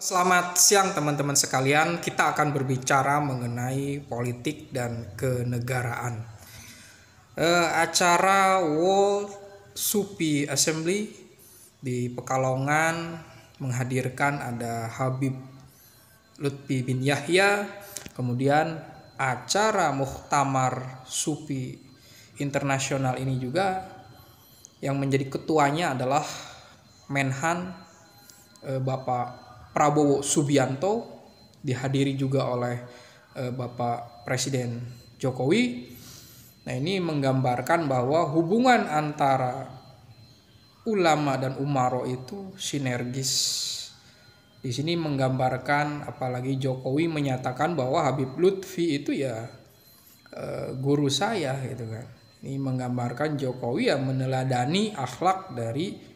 Selamat siang teman-teman sekalian, kita akan berbicara mengenai politik dan kenegaraan. Acara World Sufi Assembly di Pekalongan menghadirkan ada Habib Lutfi bin Yahya, kemudian acara Muktamar Sufi Internasional ini juga yang menjadi ketuanya adalah Menhan Bapak Prabowo Subianto, dihadiri juga oleh Bapak Presiden Jokowi. Nah, ini menggambarkan bahwa hubungan antara ulama dan umaro itu sinergis. Di sini menggambarkan, apalagi Jokowi menyatakan bahwa Habib Lutfi itu ya guru saya gitu kan. Ini menggambarkan Jokowi yang meneladani akhlak dari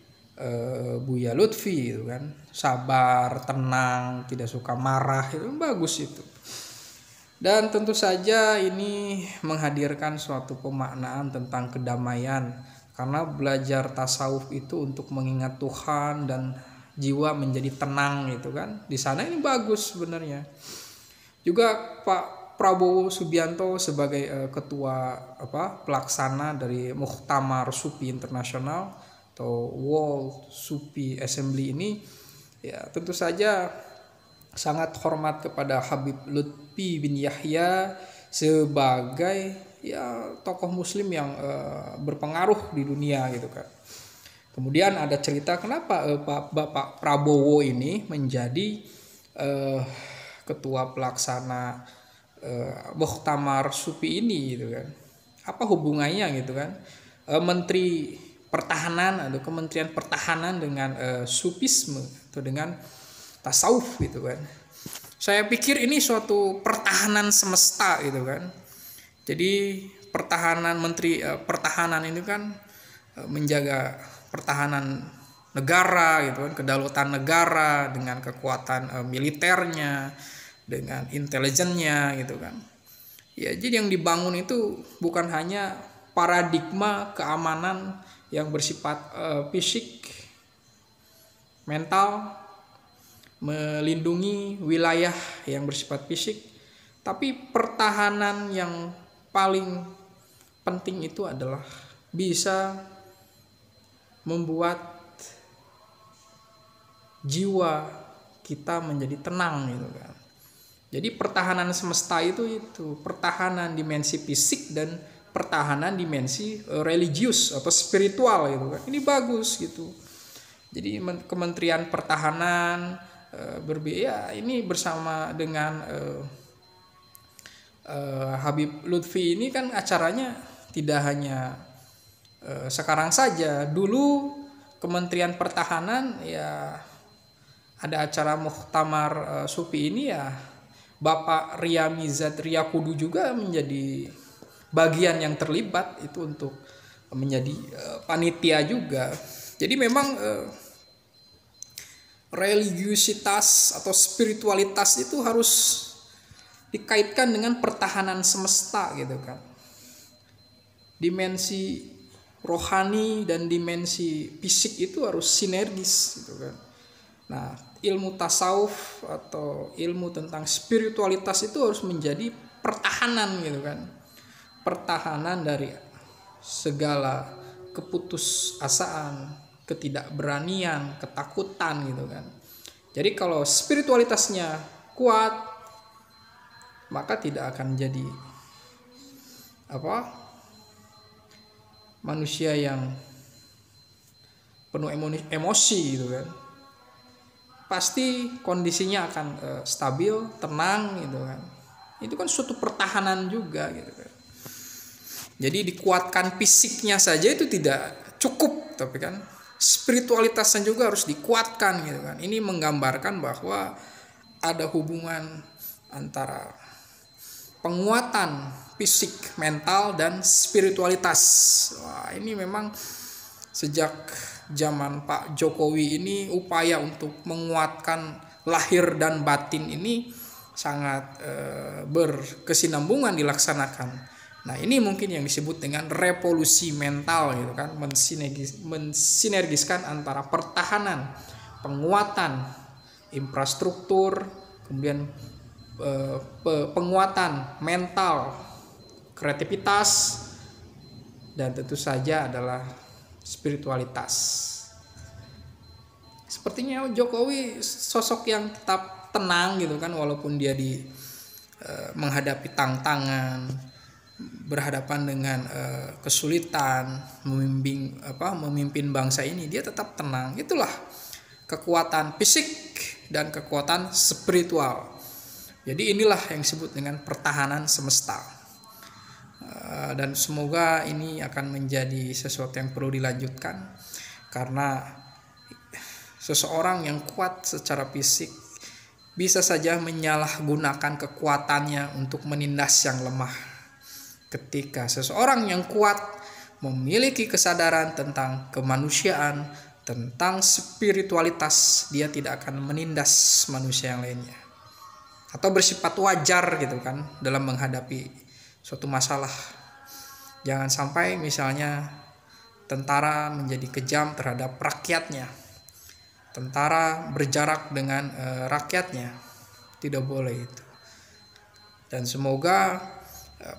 Buya Lutfi itu kan, sabar, tenang, tidak suka marah, itu bagus itu. Dan tentu saja ini menghadirkan suatu pemaknaan tentang kedamaian, karena belajar tasawuf itu untuk mengingat Tuhan dan jiwa menjadi tenang gitu kan. Di sana ini bagus sebenarnya. Juga Pak Prabowo Subianto sebagai ketua pelaksana dari Muktamar Sufi Internasional atau World Sufi Assembly ini, ya tentu saja sangat hormat kepada Habib Lutfi bin Yahya sebagai ya tokoh muslim yang berpengaruh di dunia gitu kan. Kemudian ada cerita kenapa Bapak Prabowo ini menjadi ketua pelaksana Muktamar Sufi ini gitu kan. Apa hubungannya gitu kan? Menteri Pertahanan atau Kementerian Pertahanan dengan sufisme atau dengan tasawuf gitu kan. Saya pikir ini suatu pertahanan semesta gitu kan. Jadi Menteri Pertahanan ini kan menjaga pertahanan negara gitu kan, kedaulatan negara dengan kekuatan militernya, dengan intelijennya gitu kan. Ya, jadi yang dibangun itu bukan hanya paradigma keamanan yang bersifat fisik, mental, melindungi wilayah yang bersifat fisik, tapi pertahanan yang paling penting itu adalah bisa membuat jiwa kita menjadi tenang gitu kan. Jadi pertahanan semesta itu pertahanan dimensi fisik dan pertahanan dimensi religius atau spiritual gitu kan. Ini bagus gitu. Jadi Kementerian Pertahanan berbeda ini bersama dengan Habib Lutfi ini kan acaranya tidak hanya sekarang saja. Dulu Kementerian Pertahanan ya ada acara Muktamar Sufi ini ya Bapak Ria Mizat Riyakudu juga menjadi bagian yang terlibat itu untuk menjadi panitia juga. Jadi memang religiusitas atau spiritualitas itu harus dikaitkan dengan pertahanan semesta gitu kan. Dimensi rohani dan dimensi fisik itu harus sinergis gitu kan. Nah, ilmu tasawuf atau ilmu tentang spiritualitas itu harus menjadi pertahanan gitu kan. Pertahanan dari segala keputusasaan, ketidakberanian, ketakutan gitu kan. Jadi kalau spiritualitasnya kuat, maka tidak akan jadi manusia yang penuh emosi gitu kan. Pasti kondisinya akan stabil, tenang gitu kan. Itu kan suatu pertahanan juga gitu kan. Jadi dikuatkan fisiknya saja itu tidak cukup, tapi kan spiritualitasnya juga harus dikuatkan gitu kan. Ini menggambarkan bahwa ada hubungan antara penguatan fisik, mental, dan spiritualitas. Wah, ini memang sejak zaman Pak Jokowi ini upaya untuk menguatkan lahir dan batin ini sangat berkesinambungan dilaksanakan. Nah, ini mungkin yang disebut dengan revolusi mental gitu kan, mensinergiskan antara pertahanan, penguatan infrastruktur, kemudian penguatan mental, kreativitas, dan tentu saja adalah spiritualitas. Sepertinya Jokowi sosok yang tetap tenang gitu kan, walaupun dia menghadapi tantangan, berhadapan dengan kesulitan memimpin bangsa ini, dia tetap tenang. Itulah kekuatan fisik dan kekuatan spiritual. Jadi inilah yang disebut dengan pertahanan semesta. Dan semoga ini akan menjadi sesuatu yang perlu dilanjutkan, karena seseorang yang kuat secara fisik bisa saja menyalahgunakan kekuatannya untuk menindas yang lemah. Ketika seseorang yang kuat memiliki kesadaran tentang kemanusiaan, tentang spiritualitas, dia tidak akan menindas manusia yang lainnya, atau bersifat wajar gitu kan dalam menghadapi suatu masalah. Jangan sampai misalnya tentara menjadi kejam terhadap rakyatnya, tentara berjarak dengan rakyatnya, tidak boleh itu. Dan semoga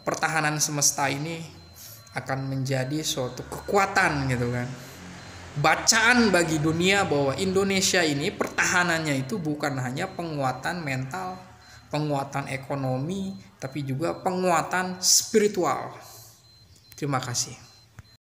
pertahanan semesta ini akan menjadi suatu kekuatan gitu kan, bacaan bagi dunia bahwa Indonesia ini pertahanannya itu bukan hanya penguatan mental, penguatan ekonomi, tapi juga penguatan spiritual. Terima kasih.